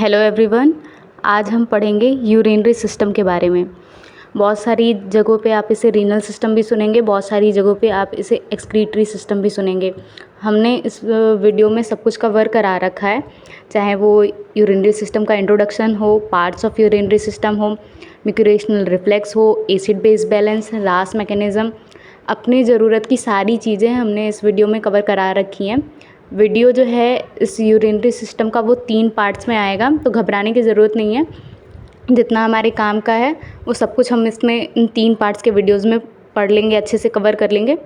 Hello everyone. आज हम पढ़ेंगे यूरिनरी सिस्टम के बारे में। बहुत सारी जगहों पे आप इसे रीनल सिस्टम भी सुनेंगे, बहुत सारी जगहों पे आप इसे एक्सक्रीटरी सिस्टम भी सुनेंगे। हमने इस वीडियो में सब कुछ कवर करा रखा है, चाहे वो यूरिनरी सिस्टम का इंट्रोडक्शन हो, पार्ट्स ऑफ यूरिनरी सिस्टम हो, म्यूकोरेशनल रिफ्लेक्स हो, एसिड बेस बैलेंस, रास मैकेनिज़्म, अपनी ज़रूरत की सारी चीज़ें हमने इस वीडियो में कवर करा रखी हैं। वीडियो जो है इस यूरिनरी सिस्टम का वो 3 पार्ट्स में आएगा, तो घबराने की ज़रूरत नहीं है। जितना हमारे काम का है वो सब कुछ हम इसमें इन 3 पार्ट्स के वीडियोज़ में पढ़ लेंगे, अच्छे से कवर कर लेंगे।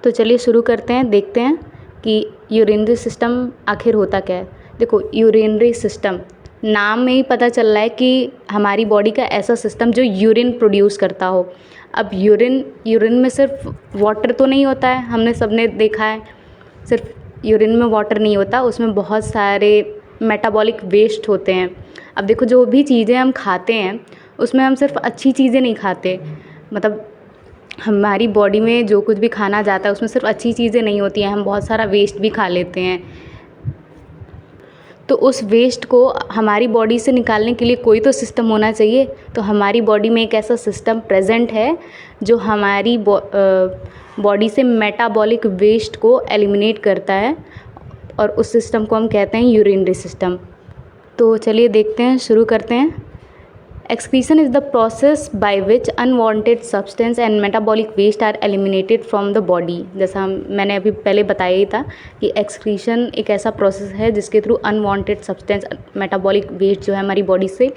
तो चलिए शुरू करते हैं, देखते हैं कि यूरिनरी सिस्टम आखिर होता क्या है। देखो, यूरिनरी सिस्टम नाम में ही पता चल रहा है कि हमारी बॉडी का ऐसा सिस्टम जो यूरिन प्रोड्यूस करता हो। अब यूरिन में सिर्फ वाटर तो नहीं होता है, हमने सबने देखा है। सिर्फ यूरिन में वाटर नहीं होता, उसमें बहुत सारे मेटाबॉलिक वेस्ट होते हैं। अब देखो, जो भी चीज़ें हम खाते हैं उसमें हम सिर्फ अच्छी चीज़ें नहीं खाते, मतलब हमारी बॉडी में जो कुछ भी खाना जाता है उसमें सिर्फ अच्छी चीज़ें नहीं होती हैं, हम बहुत सारा वेस्ट भी खा लेते हैं। तो उस वेस्ट को हमारी बॉडी से निकालने के लिए कोई तो सिस्टम होना चाहिए। तो हमारी बॉडी में एक ऐसा सिस्टम प्रेजेंट है जो हमारी बॉडी से मेटाबॉलिक वेस्ट को एलिमिनेट करता है, और उस सिस्टम को हम कहते हैं यूरिनरी सिस्टम। तो चलिए देखते हैं, शुरू करते हैं। Excretion is the process by which unwanted substance and metabolic waste are eliminated from the body. जैसा मैंने अभी पहले बताया ही था कि एक्सक्रीशन एक ऐसा प्रोसेस है जिसके through unwanted substance, metabolic waste जो है हमारी बॉडी से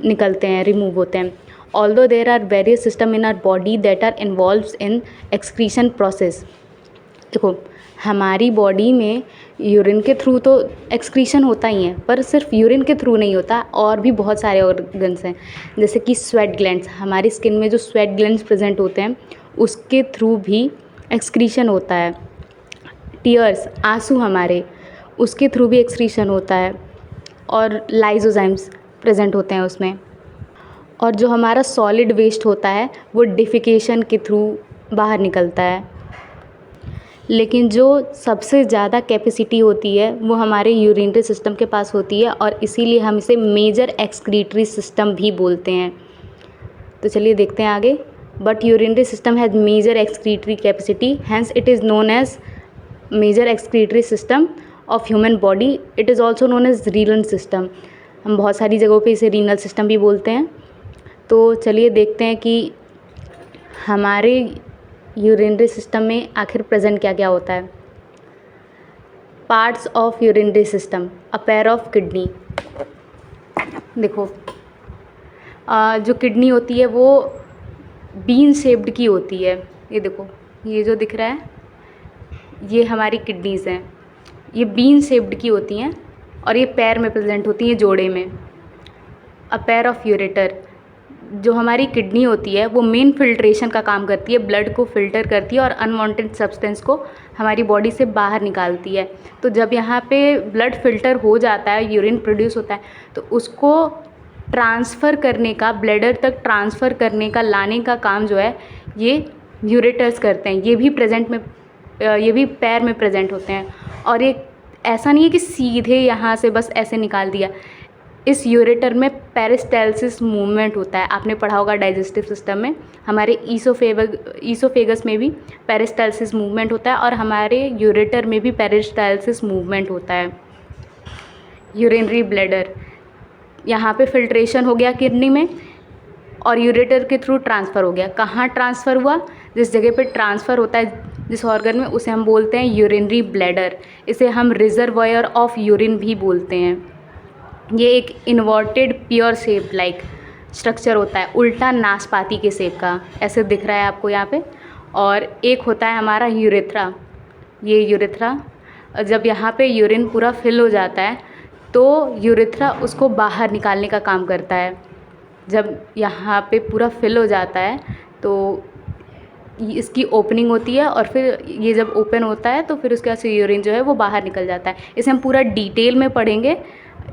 निकलते हैं, रिमूव होते हैं। Although there are various system in our body that are involves in excretion process. देखो, हमारी बॉडी में यूरिन के थ्रू तो एक्सक्रीशन होता ही है, पर सिर्फ यूरिन के थ्रू नहीं होता, और भी बहुत सारे ऑर्गन्स हैं। जैसे कि स्वेट ग्लैंड्स, हमारी स्किन में जो स्वेट ग्लैंड्स प्रेजेंट होते हैं उसके थ्रू भी एक्सक्रीशन होता है। टीयर्स, आंसू हमारे, उसके थ्रू भी एक्सक्रीशन होता है, और लाइजोजाइम्स प्रेजेंट होते हैं उसमें। और जो हमारा सॉलिड वेस्ट होता है वो डिफिकेशन के थ्रू बाहर निकलता है। लेकिन जो सबसे ज़्यादा कैपेसिटी होती है वो हमारे यूरिनरी सिस्टम के पास होती है, और इसीलिए हम इसे मेजर एक्सक्रीटरी सिस्टम भी बोलते हैं। तो चलिए देखते हैं आगे। But urinary system has major excretory capacity, hence it is known as major excretory system of human body. It is also known as renal system. हम बहुत सारी जगहों पे इसे रीनल सिस्टम भी बोलते हैं। तो चलिए देखते हैं कि हमारे यूरिनरी सिस्टम में आखिर प्रेजेंट क्या क्या होता है। Parts of urinary system, a pair of kidney. देखो, जो किडनी होती है वो बीन शेप्ड की होती है। ये देखो, ये जो दिख रहा है ये हमारी किडनीज़ हैं, ये बीन शेप्ड की होती हैं, और ये पैर में प्रेजेंट होती हैं, जोड़े में। अ पेयर ऑफ यूरेटर, जो हमारी किडनी होती है वो मेन फिल्ट्रेशन का काम करती है, ब्लड को फिल्टर करती है और अनवांटेड सब्सटेंस को हमारी बॉडी से बाहर निकालती है। तो जब यहाँ पे ब्लड फिल्टर हो जाता है, यूरिन प्रोड्यूस होता है, तो उसको ट्रांसफ़र करने का, ब्लैडर तक ट्रांसफ़र करने का, लाने का काम जो है ये यूरेटर्स करते हैं। ये भी पैर में प्रेजेंट होते हैं। और ये ऐसा नहीं है कि सीधे यहाँ से बस ऐसे निकाल दिया, इस यूरेटर में पेरिस्टाल्सिस मूवमेंट होता है। आपने पढ़ा होगा डाइजेस्टिव सिस्टम में, हमारे ईसोफेगस में भी पेरिस्टाल्सिस मूवमेंट होता है, और हमारे यूरेटर में भी पेरिस्टाल्सिस मूवमेंट होता है। यूरिनरी ब्लैडर, यहाँ पे फिल्ट्रेशन हो गया किडनी में, और यूरेटर के थ्रू ट्रांसफ़र हो गया। कहाँ ट्रांसफ़र हुआ? जिस जगह पे ट्रांसफ़र होता है जिस ऑर्गन में, उसे हम बोलते हैं यूरिनरी ब्लैडर। इसे हम रिजर्वायर ऑफ यूरिन भी बोलते हैं। ये एक inverted pure shape like structure होता है, उल्टा नाशपाती के शेप का, ऐसे दिख रहा है आपको यहाँ पे। और एक होता है हमारा यूरेथ्रा। ये यूरेथ्रा, जब यहाँ पे यूरिन पूरा फिल हो जाता है तो यूरेथ्रा उसको बाहर निकालने का काम करता है। जब यहाँ पे पूरा फिल हो जाता है तो इसकी ओपनिंग होती है, और फिर ये जब ओपन होता है तो फिर उसके बाद से यूरिन जो है वो बाहर निकल जाता है। इसे हम पूरा डिटेल में पढ़ेंगे,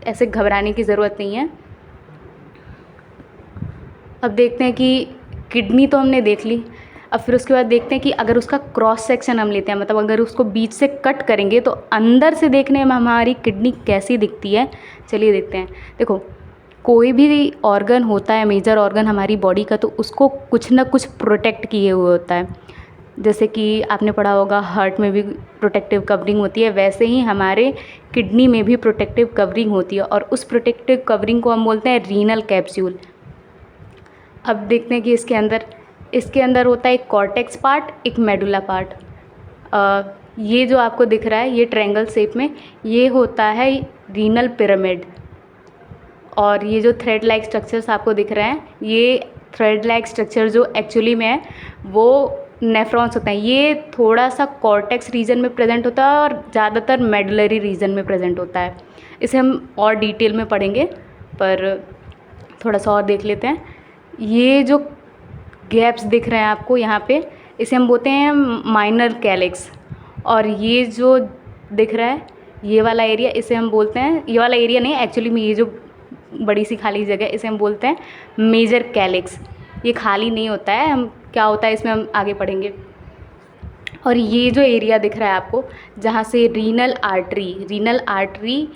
ऐसे घबराने की ज़रूरत नहीं है। अब देखते हैं कि किडनी तो हमने देख ली, अब फिर उसके बाद देखते हैं कि अगर उसका क्रॉस सेक्शन हम लेते हैं, मतलब अगर उसको बीच से कट करेंगे तो अंदर से देखने में हमारी किडनी कैसी दिखती है। चलिए देखते हैं। देखो, कोई भी ऑर्गन होता है, मेजर ऑर्गन हमारी बॉडी का, तो उसको कुछ ना कुछ प्रोटेक्ट किए हुए होता है। जैसे कि आपने पढ़ा होगा हार्ट में भी प्रोटेक्टिव कवरिंग होती है, वैसे ही हमारे किडनी में भी प्रोटेक्टिव कवरिंग होती है, और उस प्रोटेक्टिव कवरिंग को हम बोलते हैं रीनल कैप्सूल। अब देखते हैं कि इसके अंदर होता है एक कॉर्टेक्स पार्ट, एक मेडुला पार्ट। ये जो आपको दिख रहा है, ये ट्रायंगल शेप में, ये होता है रीनल पिरामिड। और ये जो थ्रेड लाइक स्ट्रक्चर्स आपको दिख रहे हैं, ये थ्रेड लाइक स्ट्रक्चर जो एक्चुअली में है वो नेफ्रॉन्स होते हैं। ये थोड़ा सा कॉर्टेक्स रीजन में प्रेजेंट होता है और ज़्यादातर मेडुलरी रीजन में प्रेजेंट होता है। इसे हम और डिटेल में पढ़ेंगे, पर थोड़ा सा और देख लेते हैं। ये जो गैप्स दिख रहे हैं आपको यहाँ पे, इसे हम बोलते हैं माइनर कैलिक्स। और ये जो दिख रहा है ये वाला एरिया, इसे हम बोलते हैं, ये वाला एरिया नहीं एक्चुअली में, ये जो बड़ी सी खाली जगह, इसे हम बोलते हैं मेजर कैलिक्स। ये खाली नहीं होता है, हम क्या होता है इसमें हम आगे पढ़ेंगे। और ये जो एरिया दिख रहा है आपको, जहाँ से रीनल आर्टरी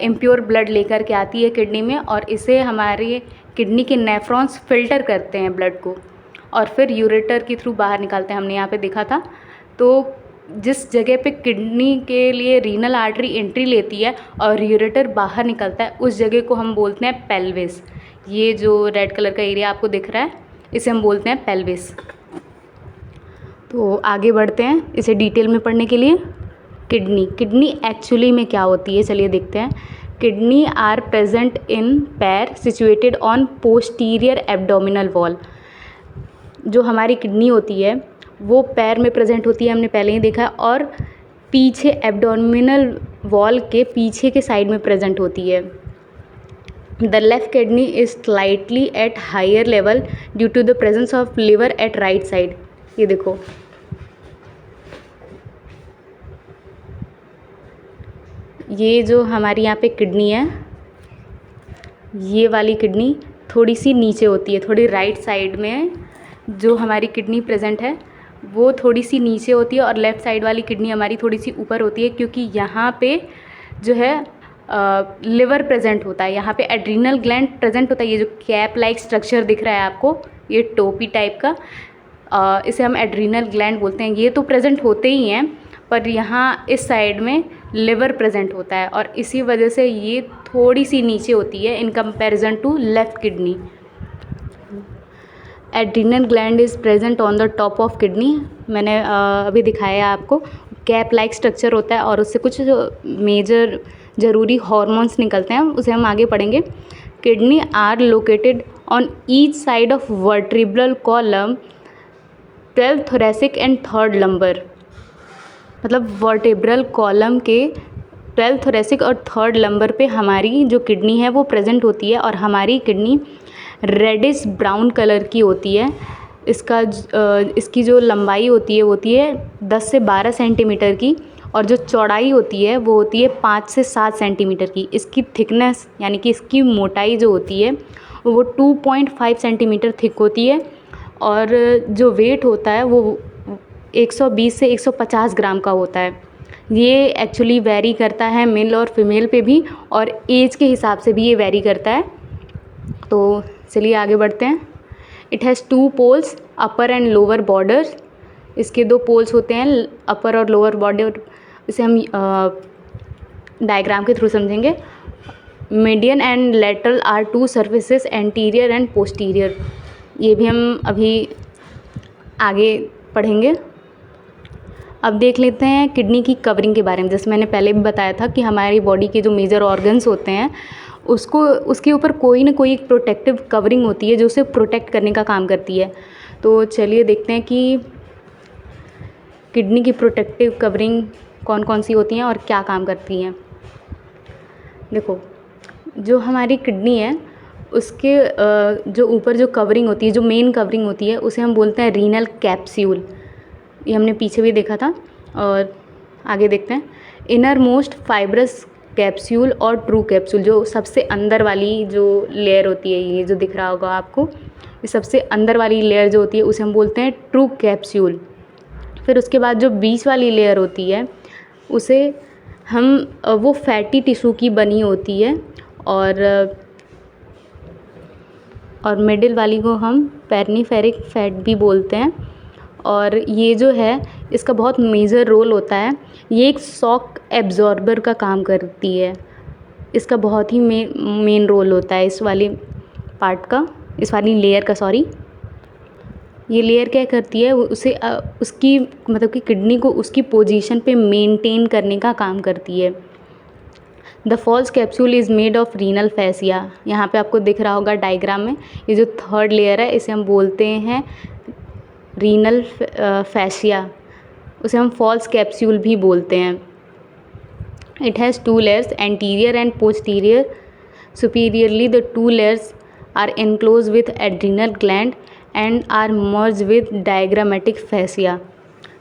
इम्प्योर ब्लड लेकर के आती है किडनी में, और इसे हमारे किडनी के नेफ्रॉन्स फिल्टर करते हैं ब्लड को, और फिर यूरेटर के थ्रू बाहर निकालते हैं। हमने यहाँ पे देखा था। तो जिस जगह पे किडनी के लिए रीनल आर्टरी एंट्री लेती है और यूरेटर बाहर निकलता है, उस जगह को हम बोलते हैं पेल्विस। ये जो रेड कलर का एरिया आपको दिख रहा है, इसे हम बोलते हैं पेल्विस। तो आगे बढ़ते हैं इसे डिटेल में पढ़ने के लिए। किडनी एक्चुअली में क्या होती है, चलिए देखते हैं। किडनी आर प्रेजेंट इन पैर situated on posterior abdominal wall. जो हमारी किडनी होती है वो पैर में प्रेजेंट होती है, हमने पहले ही देखा, और पीछे एब्डोमिनल वॉल के पीछे के साइड में प्रेजेंट होती है। The left kidney is slightly at higher level due to the presence of liver at right side. ये देखो, ये जो हमारी यहाँ पे किडनी है, ये वाली किडनी थोड़ी सी नीचे होती है, थोड़ी राइट साइड में जो हमारी किडनी प्रेजेंट है वो थोड़ी सी नीचे होती है, और लेफ़्ट साइड वाली किडनी हमारी थोड़ी सी ऊपर होती है, क्योंकि यहाँ पे जो है लिवर प्रेजेंट होता है, यहाँ पे एड्रीनल ग्लैंड प्रेजेंट होता है। ये जो कैप लाइक स्ट्रक्चर दिख रहा है आपको, ये टोपी टाइप का, इसे हम एड्रीनल ग्लैंड बोलते हैं। ये तो प्रेजेंट होते ही हैं, पर यहाँ इस साइड में लिवर प्रेजेंट होता है, और इसी वजह से ये थोड़ी सी नीचे होती है in comparison to left kidney. Adrenal gland is present on the top of kidney. मैंने अभी दिखाया आपको, कैप लाइक स्ट्रक्चर होता है और उससे कुछ मेजर ज़रूरी हार्मोन्स निकलते हैं, उसे हम आगे पढ़ेंगे। Kidney are located on each side of vertebral column 12th thoracic and 3rd lumbar. मतलब वर्टिब्रल कॉलम के 12th थोरेसिक और 3rd लंबर पे हमारी जो किडनी है वो प्रेजेंट होती है, और हमारी किडनी रेडिश ब्राउन कलर की होती है। इसकी जो लंबाई होती है 10 से 12 सेंटीमीटर की, और जो चौड़ाई होती है वो होती है 5 से 7 सेंटीमीटर की। इसकी थिकनेस यानी कि इसकी मोटाई जो होती है वो 2.5 सेंटीमीटर थिक होती है, और जो वेट होता है वो 120 से 150 ग्राम का होता है। ये एक्चुअली वेरी करता है मेल और फीमेल पे भी, और एज के हिसाब से भी ये वेरी करता है। तो चलिए आगे बढ़ते हैं। It has 2 poles, upper and lower borders. इसके 2 पोल्स होते हैं, अपर और लोअर बॉर्डर। इसे हम डायग्राम के थ्रू समझेंगे। Median and lateral are 2 surfaces, anterior and posterior. ये भी हम अभी आगे पढ़ेंगे। अब देख लेते हैं किडनी की कवरिंग के बारे में। जैसे मैंने पहले भी बताया था कि हमारी बॉडी के जो मेजर ऑर्गन्स होते हैं उसके ऊपर कोई ना कोई एक प्रोटेक्टिव कवरिंग होती है जो उसे प्रोटेक्ट करने का काम करती है। तो चलिए देखते हैं कि किडनी की प्रोटेक्टिव कवरिंग कौन कौन सी होती हैं और क्या काम करती हैं। देखो, जो हमारी किडनी है उसके जो ऊपर जो कवरिंग होती है, जो मेन कवरिंग होती है, उसे हम बोलते हैं रीनल कैप्सूल। ये हमने पीछे भी देखा था। और आगे देखते हैं। इनर मोस्ट फाइब्रस कैप्सूल और ट्रू कैप्सूल, जो सबसे अंदर वाली जो लेयर होती है, ये जो दिख रहा होगा आपको, ये सबसे अंदर वाली लेयर जो होती है उसे हम बोलते हैं ट्रू कैप्सूल। फिर उसके बाद जो बीच वाली लेयर होती है उसे हम वो फैटी टिश्यू की बनी होती है, और मिडिल वाली को हम पेरिफेरिक फैट भी बोलते हैं। और ये जो है इसका बहुत मेजर रोल होता है, ये एक शॉक एब्जॉर्बर का काम करती है। इसका बहुत ही मेन रोल होता है इस वाली पार्ट का, इस वाली लेयर का, सॉरी। ये लेयर क्या करती है, वो उसे उसकी मतलब कि किडनी को उसकी पोजीशन पे मेंटेन करने का काम करती है। The false capsule is made of renal fascia. यहाँ पे आपको दिख रहा होगा डायग्राम में, ये जो थर्ड लेयर है इसे हम बोलते हैं रीनल फैसिया, उसे हम फॉल्स कैप्सूल भी बोलते हैं। It has two layers, anterior and posterior. Superiorly the two layers are enclosed with adrenal gland and are merged with diagrammatic fascia।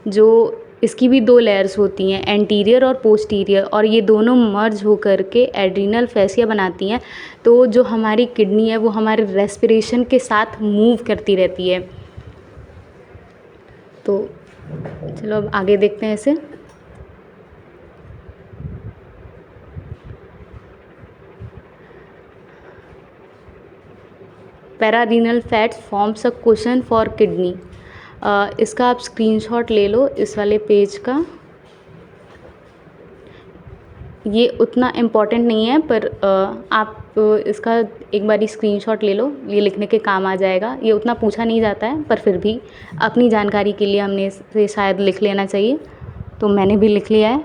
जो इसकी भी दो लेयर्स होती हैं, एंटीरियर और पोस्टीरियर, और ये दोनों मर्ज होकर के एड्रीनल फैसिया बनाती हैं। तो जो हमारी किडनी है वो हमारे रेस्पिरेशन के साथ मूव करती रहती है। तो चलो अब आगे देखते हैं इसे। Pararenal fats forms a cushion for kidney. इसका आप स्क्रीनशॉट ले लो इस वाले पेज का। ये उतना इम्पॉर्टेंट नहीं है, पर आप इसका एक बारी स्क्रीनशॉट ले लो, ये लिखने के काम आ जाएगा। ये उतना पूछा नहीं जाता है, पर फिर भी अपनी जानकारी के लिए हमने इसे शायद लिख लेना चाहिए, तो मैंने भी लिख लिया है।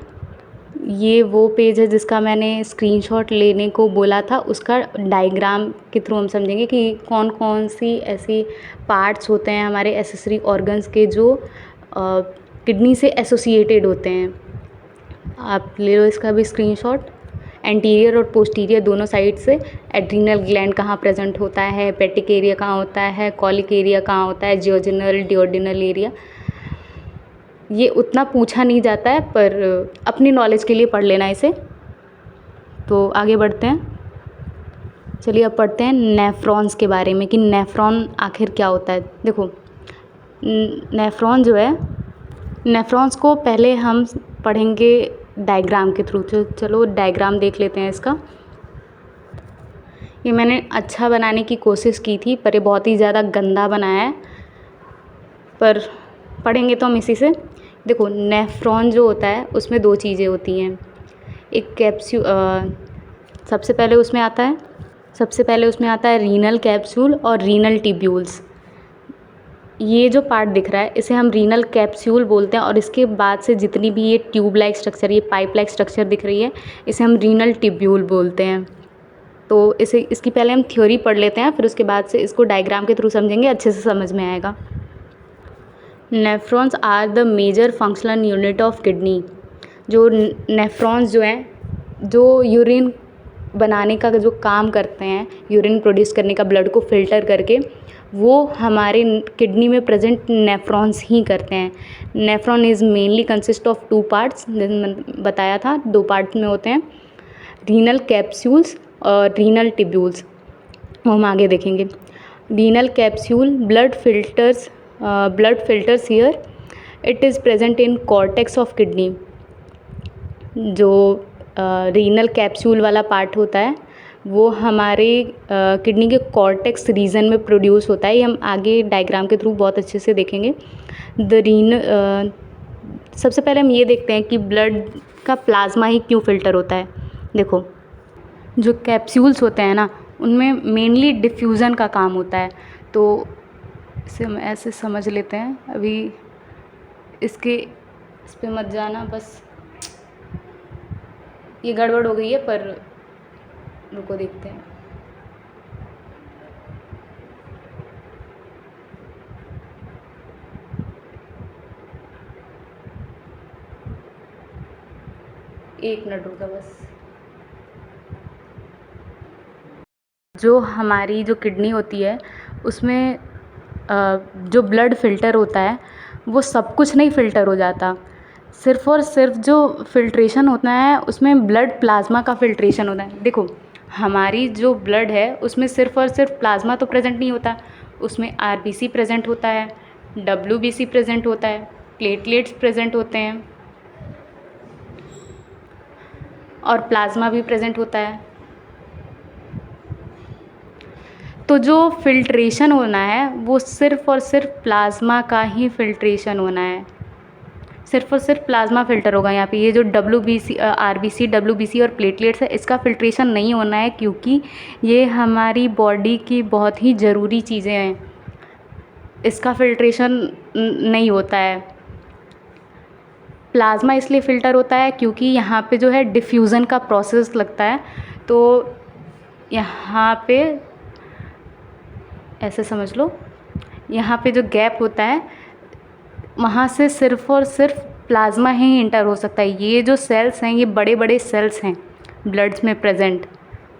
ये वो पेज है जिसका मैंने स्क्रीनशॉट लेने को बोला था, उसका डायग्राम के थ्रू हम समझेंगे कि कौन कौन सी ऐसी पार्ट्स होते हैं हमारे एसेसरी ऑर्गन्स के जो किडनी से एसोसिएटेड होते हैं। आप ले लो इसका भी स्क्रीनशॉट। एंटीरियर और पोस्टीरियर दोनों साइड से एड्रीनल ग्लैंड कहाँ प्रेजेंट होता है, हेपेटिक एरिया कहाँ होता है, कॉलिक एरिया कहाँ होता है, जियोजेनल डियोडिनल एरिया। ये उतना पूछा नहीं जाता है, पर अपनी नॉलेज के लिए पढ़ लेना इसे। तो आगे बढ़ते हैं। चलिए अब पढ़ते हैं नेफ्रॉन्स के बारे में कि नेफ्रॉन आखिर क्या होता है। देखो, नेफ्रॉन जो है, नेफ्रॉन्स को पहले हम पढ़ेंगे डायग्राम के थ्रू। चलो डायग्राम देख लेते हैं इसका। ये मैंने अच्छा बनाने की कोशिश की थी, पर ये बहुत ही ज़्यादा गंदा बनाया है, पर पढ़ेंगे तो हम इसी से। देखो, नेफ्रॉन जो होता है उसमें दो चीज़ें होती हैं। एक कैप्सूल, सबसे पहले उसमें आता है रीनल कैप्सूल और रीनल ट्यूब्यूल्स। ये जो पार्ट दिख रहा है इसे हम रीनल कैप्सूल बोलते हैं, और इसके बाद से जितनी भी ये ट्यूब लाइक स्ट्रक्चर, ये पाइप लाइक स्ट्रक्चर दिख रही है, इसे हम रीनल ट्यूब्यूल बोलते हैं। तो इसकी पहले हम थ्योरी पढ़ लेते हैं, फिर उसके बाद से इसको डायग्राम के थ्रू समझेंगे, अच्छे से समझ में आएगा। Nephrons are the major functional unit of kidney. जो नेफ्रॉन्स जो हैं, जो यूरिन बनाने का जो काम करते हैं, यूरिन प्रोड्यूस करने का ब्लड को फिल्टर करके, वो हमारे किडनी में प्रेजेंट नेफ्रॉन्स ही करते हैं। Nephron is mainly consist of two parts, जैसे मैंने बताया था, दो पार्ट्स में होते हैं, रीनल कैप्सूल्स और रीनल ट्यूब्यूल्स। वो हम आगे देखेंगे। Renal capsule blood filters here, it is present in cortex of kidney. जो रीनल कैप्सूल वाला पार्ट होता है वो हमारे किडनी के कॉर्टेक्स रीजन में प्रोड्यूस होता है। ये हम आगे डायग्राम के थ्रू बहुत अच्छे से देखेंगे। सबसे पहले हम ये देखते हैं कि ब्लड का प्लाज्मा ही क्यों फ़िल्टर होता है। देखो, जो कैप्सूल्स होते हैं ना, उनमें मेनली डिफ्यूज़न का काम होता है। तो इसे हम ऐसे समझ लेते हैं। अभी इस पे मत जाना, बस ये गड़बड़ हो गई है, पर रुको देखते हैं। एक मिनट रुका बस। जो हमारी जो किडनी होती है उसमें जो ब्लड फ़िल्टर होता है वो सब कुछ नहीं फ़िल्टर हो जाता। सिर्फ़ और सिर्फ जो फ़िल्ट्रेशन होता है उसमें ब्लड प्लाज्मा का फ़िल्ट्रेशन होता है। देखो, हमारी जो ब्लड है उसमें सिर्फ़ और सिर्फ प्लाज्मा तो प्रेजेंट नहीं होता, उसमें आरबीसी प्रेजेंट होता है, डब्ल्यूबीसी प्रेजेंट होता है, प्लेटलेट्स प्रेजेंट होते हैं और प्लाज्मा भी प्रेजेंट होता है। तो जो फिल्ट्रेशन होना है वो सिर्फ़ और सिर्फ प्लाज्मा का ही फिल्ट्रेशन होना है, सिर्फ़ और सिर्फ प्लाज्मा फ़िल्टर होगा यहाँ पे। ये जो आरबीसी, डब्ल्यूबीसी और प्लेटलेट्स है, इसका फ़िल्ट्रेशन नहीं होना है, क्योंकि ये हमारी बॉडी की बहुत ही ज़रूरी चीज़ें हैं, इसका फ़िल्ट्रेशन नहीं होता है। प्लाज्मा इसलिए फ़िल्टर होता है क्योंकि यहाँ पे जो है डिफ्यूज़न का प्रोसेस लगता है, तो यहाँ पे ऐसे समझ लो, यहाँ पे जो गैप होता है वहाँ से सिर्फ़ और सिर्फ प्लाज्मा ही इंटर हो सकता है। ये जो सेल्स हैं, ये बड़े बड़े सेल्स हैं ब्लड्स में प्रेजेंट,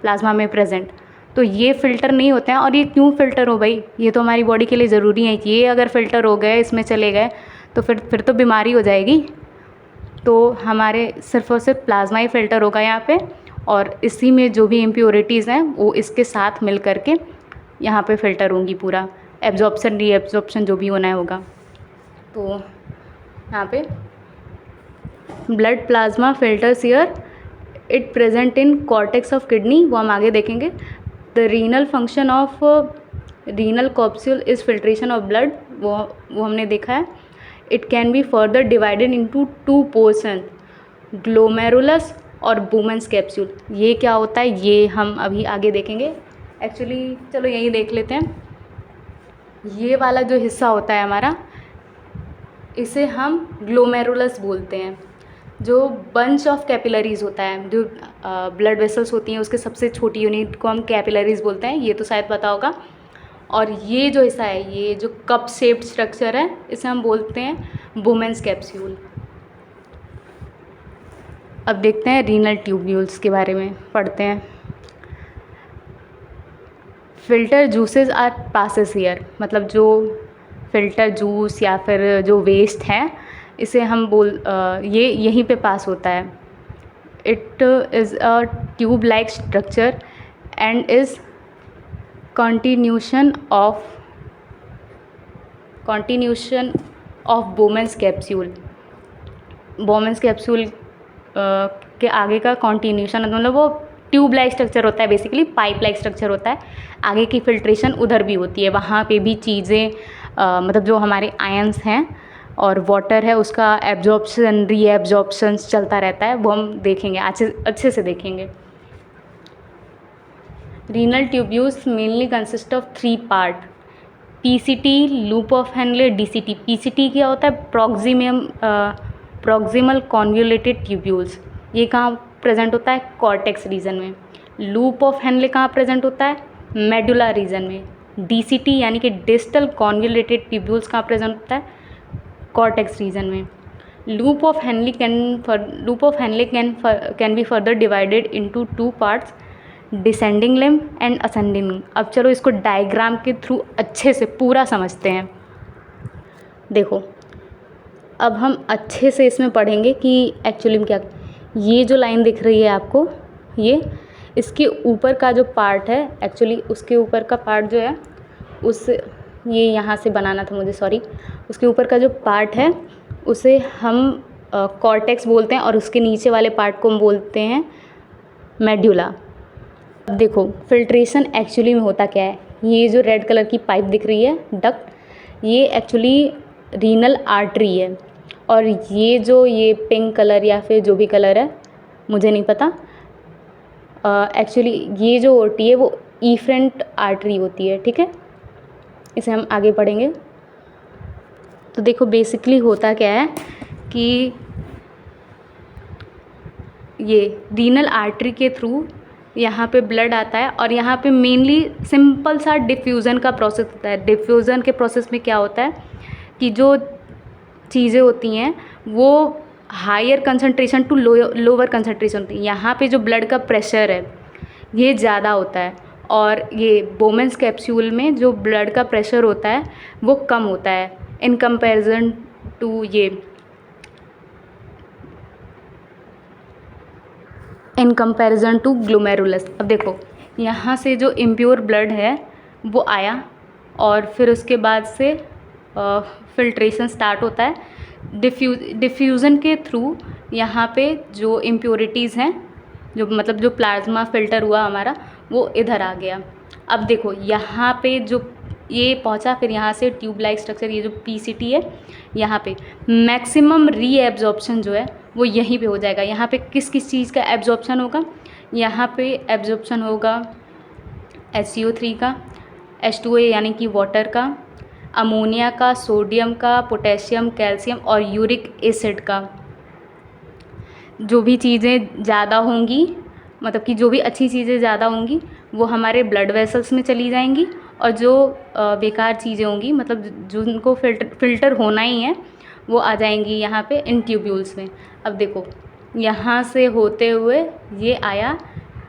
प्लाज्मा में प्रेजेंट, तो ये फ़िल्टर नहीं होते हैं। और ये क्यों फ़िल्टर हो भाई, ये तो हमारी बॉडी के लिए ज़रूरी है। ये अगर फ़िल्टर हो गए, इसमें चले गए, तो फिर तो बीमारी हो जाएगी। तो हमारे सिर्फ़ और सिर्फ प्लाज्मा ही फ़िल्टर होगा यहाँ पे, और इसी में जो भी इम्प्योरिटीज़ हैं वो इसके साथ मिल कर के यहाँ पे फ़िल्टर होंगी, पूरा एब्जॉर्प्शन रीएब्जॉर्प्शन जो भी होना है होगा। तो यहाँ पे blood plasma filters here, it present in cortex of kidney, वो हम आगे देखेंगे। The renal function of renal capsule is filtration of blood, वो हमने देखा है। It can be further divided into 2 portion, glomerulus और बुमेंस कैप्सूल। ये क्या होता है ये हम अभी आगे देखेंगे। एक्चुअली चलो यही देख लेते हैं। ये वाला जो हिस्सा होता है हमारा, इसे हम ग्लोमेरुलस बोलते हैं। जो बंच ऑफ कैपिलरीज़ होता है, जो ब्लड वेसल्स होती हैं, उसके सबसे छोटी यूनिट को हम कैपिलरीज़ बोलते हैं, ये तो शायद पता होगा। और ये जो हिस्सा है, ये जो कप शेप्ड स्ट्रक्चर है, इसे हम बोलते हैं बुमेंस कैप्सूल। अब देखते हैं रीनल ट्यूब्यूल्स के बारे में, पढ़ते हैं। Filter juices are passes here, मतलब जो फ़िल्टर जूस या फिर जो वेस्ट है, इसे हम ये यहीं पे पास होता है। It is a tube like structure and is continuation of बोमेंस capsule. बोमेंस capsule के आगे का कॉन्टिन्यूशन, मतलब वो ट्यूब लाइक स्ट्रक्चर होता है, बेसिकली पाइप लाइक स्ट्रक्चर होता है। आगे की फिल्ट्रेशन उधर भी होती है, वहाँ पे भी चीज़ें मतलब जो हमारे आयंस हैं और वाटर है, उसका एब्जॉर्प्शन रीएब्जॉर्प्शन चलता रहता है, वो हम देखेंगे, अच्छे से देखेंगे। Renal tubules mainly consist of 3 part, PCT, loop of Henley, DCT. PCT क्या होता है, प्रॉक्सिमल कॉन्वोल्यूटेड ट्यूब्यूल्स। ये कहाँ प्रेजेंट होता है, कॉर्टेक्स रीजन में। लूप ऑफ हेनले कहाँ प्रेजेंट होता है, मेडुला रीजन में। डीसीटी यानी कि डिस्टल कॉन्वोल्यूटेड ट्यूब्यूल्स कहाँ प्रेजेंट होता है, कॉर्टेक्स रीजन में। Loop of Henley can be further divided into 2 parts, descending limb and ascending limb. अब चलो इसको डायग्राम के थ्रू अच्छे से पूरा समझते हैं। देखो, अब हम अच्छे से इसमें पढ़ेंगे कि एक्चुअली में क्या। ये जो लाइन दिख रही है आपको, ये इसके ऊपर का जो पार्ट है, एक्चुअली उसके ऊपर का पार्ट जो है, ये यहाँ से बनाना था मुझे, सॉरी। उसके ऊपर का जो पार्ट है उसे हम कॉर्टेक्स बोलते हैं, और उसके नीचे वाले पार्ट को हम बोलते हैं मेड्यूला। अब देखो फिल्ट्रेशन एक्चुअली में होता क्या है। ये जो रेड कलर की पाइप दिख रही है, डक्ट, ये एक्चुअली रीनल आर्टरी है। और ये पिंक कलर या फिर जो भी कलर है, मुझे नहीं पता, एक्चुअली ये जो होती है वो इफरेंट आर्टरी होती है, ठीक है। इसे हम आगे पढ़ेंगे। तो देखो बेसिकली होता क्या है कि ये रीनल आर्टरी के थ्रू यहाँ पे ब्लड आता है, और यहाँ पे मेनली सिंपल सा डिफ्यूज़न का प्रोसेस होता है। डिफ्यूज़न के प्रोसेस में क्या होता है कि जो चीज़ें होती हैं वो higher concentration to lower concentration होती है। यहाँ पे जो ब्लड का प्रेशर है ये ज़्यादा होता है, और ये बोमेंस कैप्सूल में जो ब्लड का प्रेशर होता है वो कम होता है इन कंपैरिजन टू ग्लोमेरुलस। अब देखो यहाँ से जो इम्प्योर ब्लड है वो आया, और फिर उसके बाद से फिल्ट्रेशन स्टार्ट होता है। डिफ्यूज़न के थ्रू यहाँ पे जो इम्प्योरिटीज़ हैं, जो मतलब जो प्लाज्मा फ़िल्टर हुआ हमारा, वो इधर आ गया। अब देखो यहाँ पे जो ये पहुँचा, फिर यहाँ से ट्यूब लाइक स्ट्रक्चर, ये जो पीसीटी है, यहाँ पे मैक्सिमम रीएब्जॉर्प्शन जो है वो यहीं पे हो जाएगा। यहाँ पे किस किस चीज़ का एब्जॉर्प्शन होगा? यहाँ पे एब्जॉर्प्शन होगा HCO3 का, H2O यानी कि वाटर का, अमोनिया का, सोडियम का, पोटेशियम, कैल्शियम और यूरिक एसिड का। जो भी चीज़ें ज़्यादा होंगी, मतलब कि जो भी अच्छी चीज़ें ज़्यादा होंगी वो हमारे ब्लड वेसल्स में चली जाएंगी, और जो बेकार चीज़ें होंगी, मतलब जिनको फ़िल्टर होना ही है, वो आ जाएंगी यहाँ पे इन ट्यूब्यूल्स में। अब देखो यहाँ से होते हुए ये आया,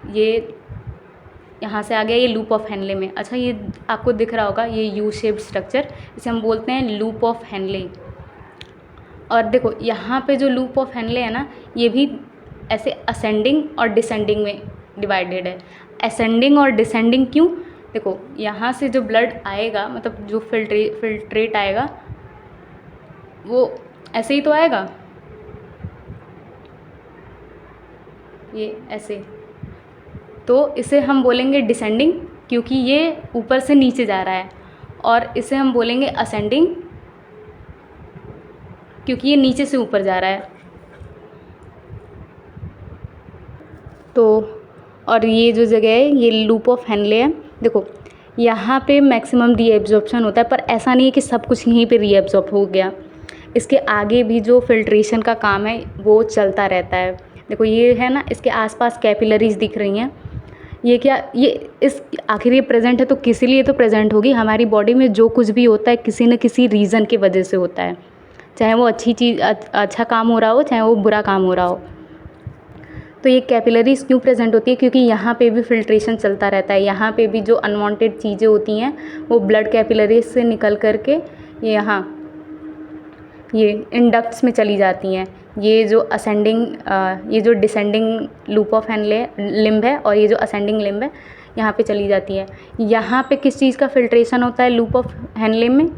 ये यहाँ से आ गया, ये लूप ऑफ हेनले में। अच्छा, ये आपको दिख रहा होगा, ये यू शेप्ड स्ट्रक्चर, इसे हम बोलते हैं लूप ऑफ हेनले। और देखो यहाँ पे जो लूप ऑफ हेनले है ना, ये भी ऐसे असेंडिंग और डिसेंडिंग में डिवाइडेड है। असेंडिंग और डिसेंडिंग क्यों? देखो यहाँ से जो ब्लड आएगा, मतलब जो फिल्ट्रेट आएगा, वो ऐसे ही तो आएगा, ये ऐसे, तो इसे हम बोलेंगे डिसेंडिंग क्योंकि ये ऊपर से नीचे जा रहा है, और इसे हम बोलेंगे असेंडिंग क्योंकि ये नीचे से ऊपर जा रहा है। तो और ये जो जगह है, ये लूप ऑफ हेनले है। देखो यहाँ पे मैक्सिमम रीएब्जॉर्प्शन होता है, पर ऐसा नहीं है कि सब कुछ यहीं पे रीएब्जॉर्ब हो गया। इसके आगे भी जो फिल्ट्रेशन का काम है वो चलता रहता है। देखो ये है ना, इसके आसपास कैपिलरीज दिख रही हैं। ये क्या, ये इस आखिर ये प्रेजेंट है तो किस लिए तो प्रेजेंट होगी? हमारी बॉडी में जो कुछ भी होता है किसी न किसी रीज़न की वजह से होता है, चाहे वो अच्छी चीज़, अच्छा काम हो रहा हो, चाहे वो बुरा काम हो रहा हो। तो ये कैपिलरीज क्यों प्रेजेंट होती है? क्योंकि यहाँ पे भी फिल्ट्रेशन चलता रहता है। यहाँ पे भी जो अनवांटेड चीज़ें होती हैं वो ब्लड कैपिलरीज से निकल करके ये यहाँ ये इंडक्ट्स में चली जाती हैं। ये जो असेंडिंग, ये जो descending loop of Henley limb है, और ये जो असेंडिंग लिम्ब है, यहाँ पे चली जाती है। यहाँ पे किस चीज़ का फिल्ट्रेशन होता है लूप ऑफ हेनले में?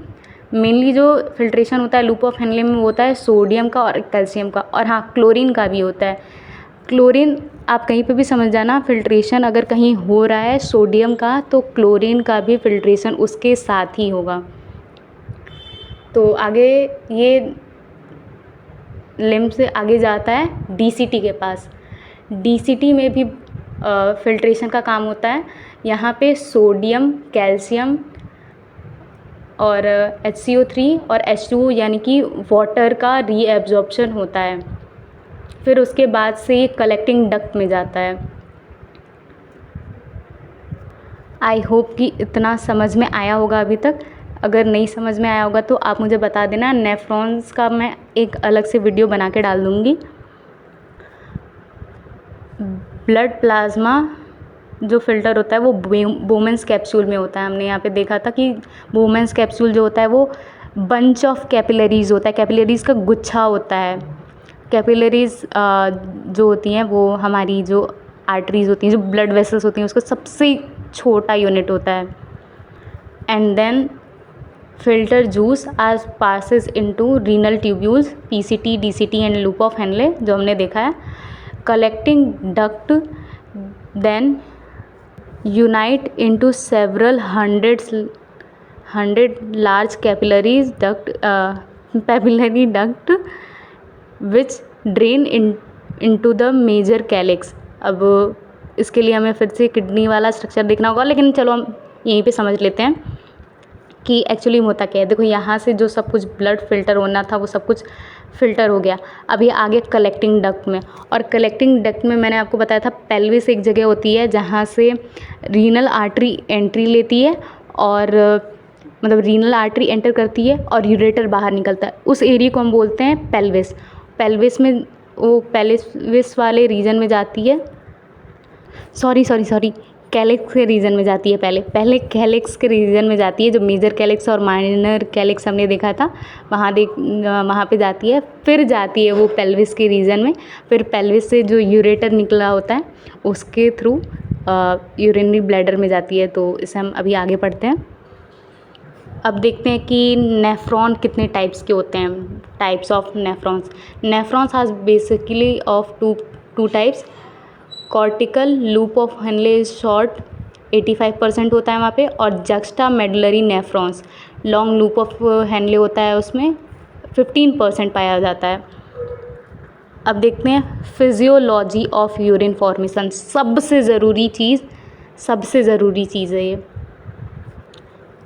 मेनली जो फिल्ट्रेशन होता है लूप ऑफ हेनले में होता है सोडियम का और कैल्शियम का, और हाँ क्लोरीन का भी होता है। क्लोरीन आप कहीं पे भी समझ जाना, फिल्ट्रेशन अगर कहीं हो रहा है सोडियम का, तो क्लोरीन का भी फिल्ट्रेशन उसके साथ ही होगा। तो आगे ये लिम्ब से आगे जाता है डीसीटी के पास। डीसीटी में भी फिल्ट्रेशन का काम होता है। यहाँ पे सोडियम, कैल्शियम और HCO3 और H2O यानी कि वाटर का रीएब्जॉर्प्शन होता है। फिर उसके बाद से ये कलेक्टिंग डक्ट में जाता है। आई होप कि इतना समझ में आया होगा अभी तक। अगर नहीं समझ में आया होगा तो आप मुझे बता देना। नेफ्रॉन्स का मैं एक अलग से वीडियो बना के डाल दूँगी। ब्लड प्लाज्मा जो फ़िल्टर होता है वो बोमेंस कैप्सूल में होता है। हमने यहाँ पे देखा था कि बोमेंस कैप्सूल जो होता है वो बंच ऑफ कैपिलरीज़ होता है, कैपिलरीज़ का गुच्छा होता है। कैपिलरीज़ जो होती हैं वो हमारी जो आर्टरीज़ होती हैं, जो ब्लड वेसल्स होती हैं, उसका सबसे छोटा यूनिट होता है। And then filter juice as passes into renal tubules, PCT, DCT and loop of Henle जो हमने देखा है। Collecting duct then unite into several hundred large capillaries duct, papillary duct which drain into the major calyx. अब इसके लिए हमें फिर से किडनी वाला स्ट्रक्चर देखना होगा, लेकिन चलो हम यहीं पे समझ लेते हैं कि एक्चुअली होता क्या है। देखो यहाँ से जो सब कुछ ब्लड फ़िल्टर होना था वो सब कुछ फ़िल्टर हो गया। अभी आगे कलेक्टिंग डक्ट में, और कलेक्टिंग डक्ट में मैंने आपको बताया था पेल्विस एक जगह होती है जहाँ से रीनल आर्टरी एंट्री लेती है, और मतलब रीनल आर्टरी एंटर करती है और यूरेटर बाहर निकलता है। उस एरिया को हम बोलते हैं पेल्विस। पेल्विस में वो पेल्विस वाले रीजन में जाती है, सॉरी कैलिक्स के रीजन में जाती है। पहले कैलिक्स के रीजन में जाती है, जो मेजर कैलिक्स और माइनर कैलिक्स हमने देखा था वहाँ पे जाती है। फिर जाती है वो पेल्विस के रीजन में। फिर पेल्विस से जो यूरेटर निकला होता है उसके थ्रू यूरिनरी ब्लैडर में जाती है। तो इसे हम अभी आगे पढ़ते हैं। अब देखते हैं कि नेफ्रॉन कितने टाइप्स के होते हैं, types of nephrons. Nephrons has basically of two types. Cortical loop of Henley is short 85% होता है वहाँ पे, और juxta medullary nephrons long loop of Henley होता है, उसमें 15% पाया जाता है। अब देखते हैं फिजियोलॉजी ऑफ यूरिन फॉर्मेशन। सबसे ज़रूरी चीज़ है ये।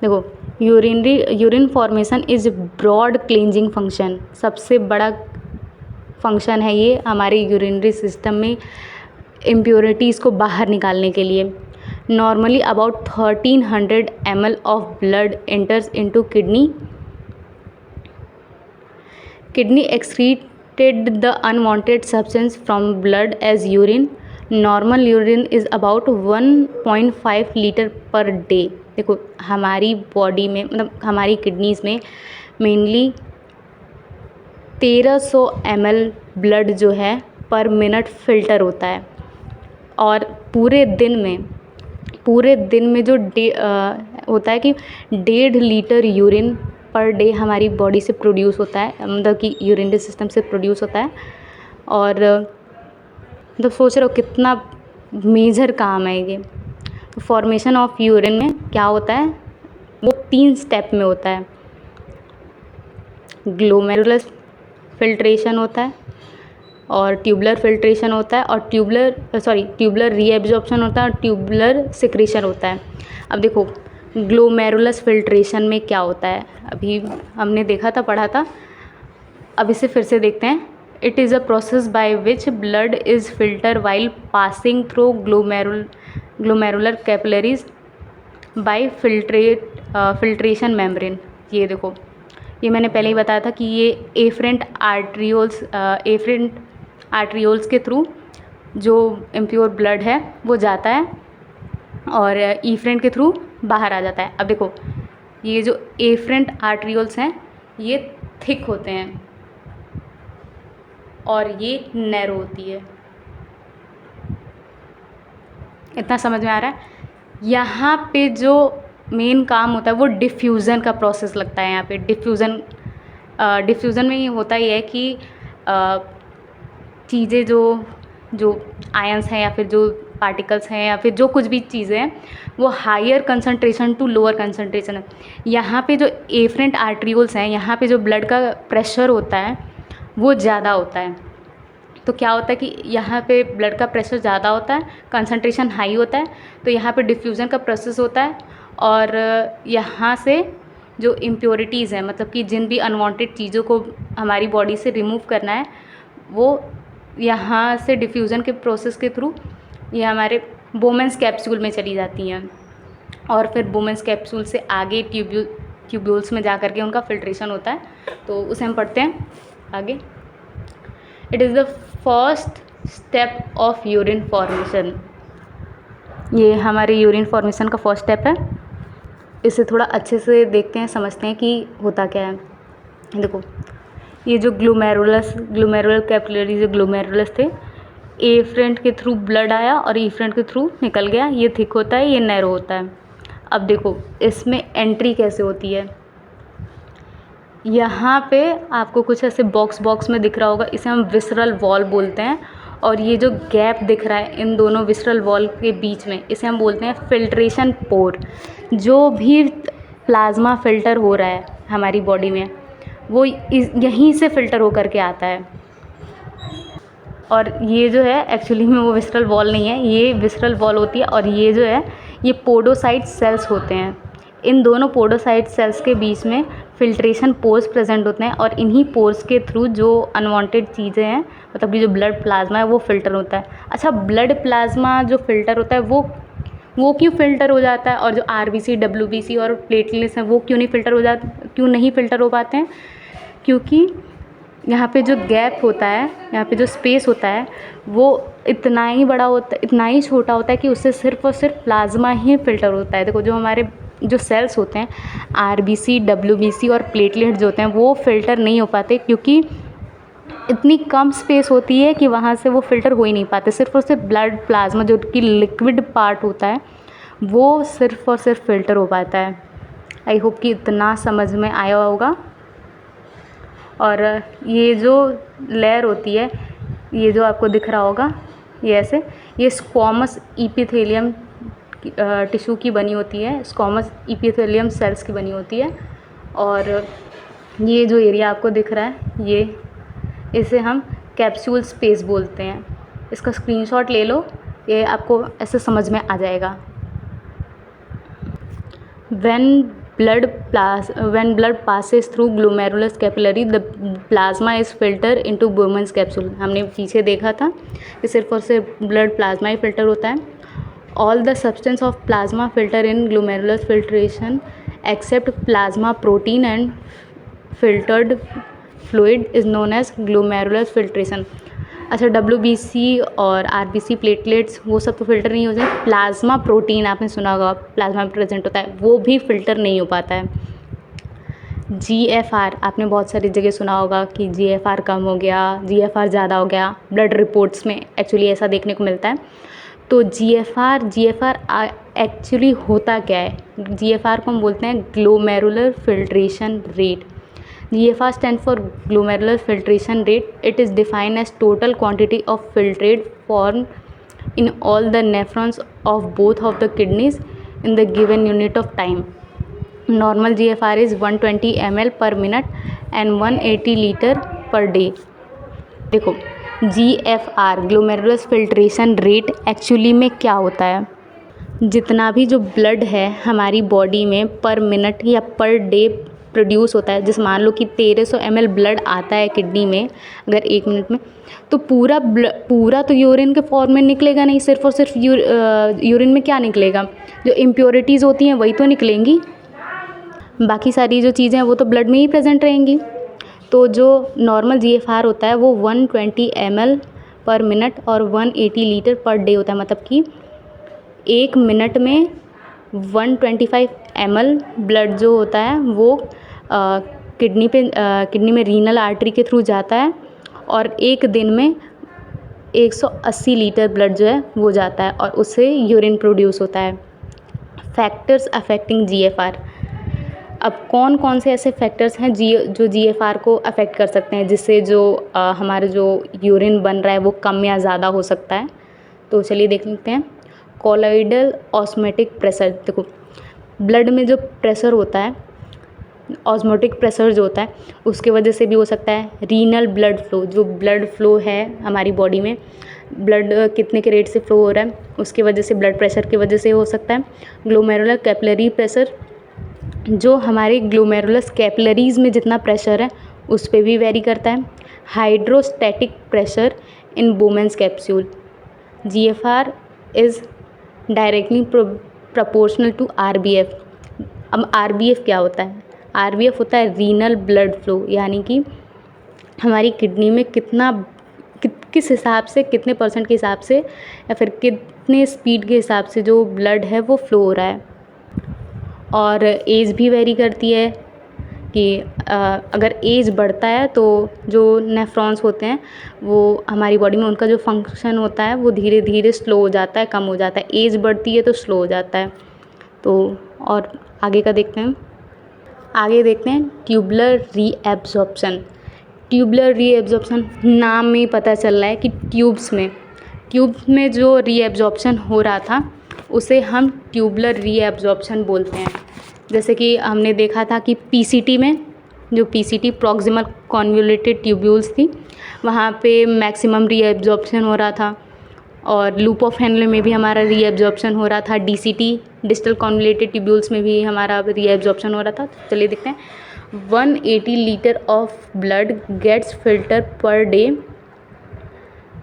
देखो, urine formation is broad cleansing function. सबसे बड़ा फंक्शन है ये हमारे यूरिनरी सिस्टम में इम्प्योरिटीज़ को बाहर निकालने के लिए। Normally about 1300 ml of blood enters into kidney excreted the unwanted substance from blood as urine. Normal urine is about 1.5 litre per day. देखो, हमारी बॉडी में मतलब हमारी किडनीज़ में मेनली 1300 ml ब्लड जो है पर मिनट फ़िल्टर होता है, और पूरे दिन में जो होता है कि 1.5 लीटर यूरिन पर डे हमारी बॉडी से प्रोड्यूस होता है, मतलब कि यूरिनरी सिस्टम से प्रोड्यूस होता है। और मतलब सोच रहे हो कितना मेजर काम है ये। फॉर्मेशन ऑफ यूरिन में क्या होता है, वो 3 स्टेप में होता है। ग्लोमेरुलर फिल्ट्रेशन होता है, और ट्यूबुलर फिल्ट्रेशन होता है, और ट्यूबुलर रीएब्जॉर्प्शन होता है, और ट्यूबुलर सिक्रीशन होता है। अब देखो, ग्लोमेरुलस फिल्ट्रेशन में क्या होता है, अभी हमने देखा था, पढ़ा था, अब इसे फिर से देखते हैं। It is a process by which blood is filter while passing through glomerular capillaries bye filtration membrane. ये देखो, ये मैंने पहले ही बताया था कि ये एफरेंट आर्ट्रियोल्स के थ्रू जो इम्प्योर ब्लड है वो जाता है, और ईफ्रेंट के थ्रू बाहर आ जाता है। अब देखो, ये जो एफरेंट आर्ट्रियोल्स हैं ये थिक होते हैं और ये नैरो होती है। इतना समझ में आ रहा है? यहाँ पे जो मेन काम होता है वो डिफ्यूज़न का प्रोसेस लगता है। यहाँ पे डिफ्यूज़न में ये होता ही है कि चीज़ें जो आयंस हैं या फिर जो पार्टिकल्स हैं या फिर जो कुछ भी चीज़ें हैं वो higher concentration to lower concentration है। यहाँ पे जो एफरेंट आर्ट्रियोल्स हैं, यहाँ पे जो ब्लड का प्रेशर होता है वो ज़्यादा होता है। तो क्या होता है कि यहाँ पे ब्लड का प्रेशर ज़्यादा होता है, कंसंट्रेशन हाई होता है, तो यहाँ पे डिफ्यूज़न का प्रोसेस होता है, और यहाँ से जो इम्प्योरिटीज़ हैं, मतलब कि जिन भी अनवांटेड चीज़ों को हमारी बॉडी से रिमूव करना है, वो यहाँ से डिफ्यूज़न के प्रोसेस के थ्रू ये हमारे बोमेंस कैप्सूल में चली जाती हैं, और फिर बोमेंस कैप्सूल से आगे ट्यूब्यूल्स में जा कर के उनका फिल्ट्रेशन होता है। तो उसे हम पढ़ते हैं आगे। It is the first step of urine formation. ये हमारे यूरिन फॉर्मेशन का फर्स्ट स्टेप है। इसे थोड़ा अच्छे से देखते हैं, समझते हैं कि होता क्या है। देखो, ये जो ग्लोमेरुलर कैपिलरी जो ग्लोमेरुलस थे, एफरेंट के थ्रू ब्लड आया और ईफरेंट के थ्रू निकल गया। ये थिक होता है, ये नैरो होता है। अब देखो, इसमें एंट्री कैसे होती है। यहाँ पे आपको कुछ ऐसे बॉक्स में दिख रहा होगा, इसे हम विसरल वॉल बोलते हैं, और ये जो गैप दिख रहा है इन दोनों विसरल वॉल के बीच में, इसे हम बोलते हैं फिल्ट्रेशन पोर। जो भी प्लाज्मा फ़िल्टर हो रहा है हमारी बॉडी में वो यहीं से फ़िल्टर होकर के आता है। और ये जो है एक्चुअली में वो विसरल वॉल नहीं है, ये विसरल वॉल होती है, और ये जो है ये पोडोसाइट सेल्स होते हैं। इन दोनों पोडोसाइट सेल्स के बीच में फिल्ट्रेशन पोर्स प्रेजेंट होते हैं, और इन्हीं पोर्स के थ्रू जो अनवांटेड चीज़ें हैं, मतलब कि जो ब्लड प्लाज्मा है वो फ़िल्टर होता है। अच्छा, ब्लड प्लाज्मा जो फ़िल्टर होता है वो क्यों फ़िल्टर हो जाता है, और जो आरबीसी, डब्ल्यूबीसी और प्लेटलेट्स हैं वो क्यों नहीं फ़िल्टर हो पाते हैं? क्योंकि यहाँ पे जो गैप होता है, यहाँ पे जो स्पेस होता है वो इतना ही छोटा होता है कि उससे सिर्फ़ और सिर्फ प्लाज्मा ही फ़िल्टर होता है। देखो, जो हमारे जो सेल्स होते हैं, आरबीसी, डब्ल्यूबीसी और प्लेटलेट्स जो होते हैं वो फ़िल्टर नहीं हो पाते, क्योंकि इतनी कम स्पेस होती है कि वहाँ से वो फ़िल्टर हो ही नहीं पाते। सिर्फ़ और सिर्फ ब्लड प्लाज्मा जो कि लिक्विड पार्ट होता है वो सिर्फ़ और सिर्फ फ़िल्टर हो पाता है। आई होप कि इतना समझ में आया होगा। और ये जो लेयर होती है, ये जो आपको दिख रहा होगा, ये ऐसे, ये स्क्वैमस एपिथेलियम टिश्यू की बनी होती है, स्क्वैमस एपिथेलियम सेल्स की बनी होती है। और ये जो एरिया आपको दिख रहा है, ये इसे हम कैप्सूल स्पेस बोलते हैं। इसका स्क्रीनशॉट ले लो, ये आपको ऐसे समझ में आ जाएगा। When blood passes through glomerulus capillary, the plasma is filtered into Bowman's capsule। हमने पीछे देखा था कि सिर्फ और सिर्फ ब्लड प्लाज्मा ही फिल्टर होता है। All the substance of plasma filter in glomerular filtration except plasma protein and filtered fluid is known as glomerular filtration। अच्छा, WBC और RBC प्लेटलेट्स वो सब तो फिल्टर नहीं हो जाए, प्लाज्मा प्रोटीन आपने सुना होगा, प्लाज्मा में प्रेजेंट होता है, वो भी फिल्टर नहीं हो पाता है। GFR आपने बहुत सारी जगह सुना होगा कि GFR कम हो गया, GFR ज़्यादा हो गया, ब्लड रिपोर्ट्स में एक्चुअली ऐसा देखने को मिलता है। तो GFR एक्चुअली होता क्या है? GFR को हम बोलते हैं glomerular filtration rate. GFR stands for glomerular filtration rate. It is defined as total quantity of filtrate formed in all the nephrons of both of the kidneys in the given unit of time. Normal GFR is 120 ml per minute and 180 liter per day। देखो, GFR glomerular filtration rate actually में क्या होता है? जितना भी जो blood है हमारी बॉडी में पर मिनट या पर डे प्रोड्यूस होता है, जैसे मान लो कि 1300 ml ब्लड आता है किडनी में अगर 1 मिनट में, तो पूरा तो यूरिन के फॉर्म में निकलेगा नहीं, सिर्फ और सिर्फ यूरिन में क्या निकलेगा? जो इम्प्योरिटीज़ होती हैं वही तो निकलेंगी, बाकी सारी जो चीज़ें हैं वो तो ब्लड में ही प्रेजेंट रहेंगी। तो जो नॉर्मल GFR होता है वो 120 ml पर मिनट और 180 लीटर पर डे होता है। मतलब कि 1 मिनट में 125 ml ब्लड जो होता है वो किडनी में रीनल आर्टरी के थ्रू जाता है, और एक दिन में 180 लीटर ब्लड जो है वो जाता है, और उससे यूरिन प्रोड्यूस होता है। Factors affecting GFR। अब कौन कौन से ऐसे फैक्टर्स हैं जो GFR को अफेक्ट कर सकते हैं, जिससे जो हमारा जो यूरिन बन रहा है वो कम या ज़्यादा हो सकता है? तो चलिए देख लेते हैं। Colloidal osmotic pressure. देखो, ब्लड में जो प्रेशर होता है, ऑस्मोटिक प्रेशर जो होता है, उसके वजह से भी हो सकता है। रीनल ब्लड फ्लो, जो ब्लड फ्लो है हमारी बॉडी में, ब्लड कितने के रेट से फ्लो हो रहा है उसके वजह से, ब्लड प्रेशर की वजह से हो सकता है। ग्लोमेरुलर कैपिलरी प्रेशर, जो हमारे ग्लोमेरुलस कैपिलरीज़ में जितना प्रेशर है उस पर भी वेरी करता है। Hydrostatic pressure in Bowman's capsule. GFR is directly proportional to RBF। अब RBF क्या होता है? RBF होता है रीनल ब्लड फ्लो, यानी कि हमारी किडनी में किस हिसाब से, कितने % के हिसाब से या फिर कितने स्पीड के हिसाब से जो ब्लड है वो फ्लो हो रहा है। और एज भी वेरी करती है कि अगर एज बढ़ता है तो जो नेफ्रॉन्स होते हैं वो हमारी बॉडी में, उनका जो फंक्शन होता है वो धीरे धीरे स्लो हो जाता है, कम हो जाता है। एज बढ़ती है तो स्लो हो जाता है। तो और आगे का देखते हैं। आगे देखते हैं ट्यूबुलर रीएब्जॉर्प्शन। ट्यूबुलर रीएब्जॉर्प्शन, नाम में ही पता चल रहा है कि ट्यूब्स में जो रीएब्जॉर्प्शन हो रहा था उसे हम ट्यूबुलर रीएब्जॉर्प्शन बोलते हैं। जैसे कि हमने देखा था कि PCT में, जो PCT प्रॉक्सिमल कॉन्वोल्यूटेड ट्यूब्यूल्स थी, वहाँ पे मैक्सिमम रीएब्जॉर्प्शन हो रहा था। और लूप ऑफ हेनले में भी हमारा रीएब्जॉर्प्शन हो रहा था। DCT डिस्टल कॉन्वोल्यूटेड ट्यूब्यूल्स में भी हमारा रीएब्जॉर्प्शन हो रहा था। तो चलिए देखते हैं। 180 litre of blood gets filter per day.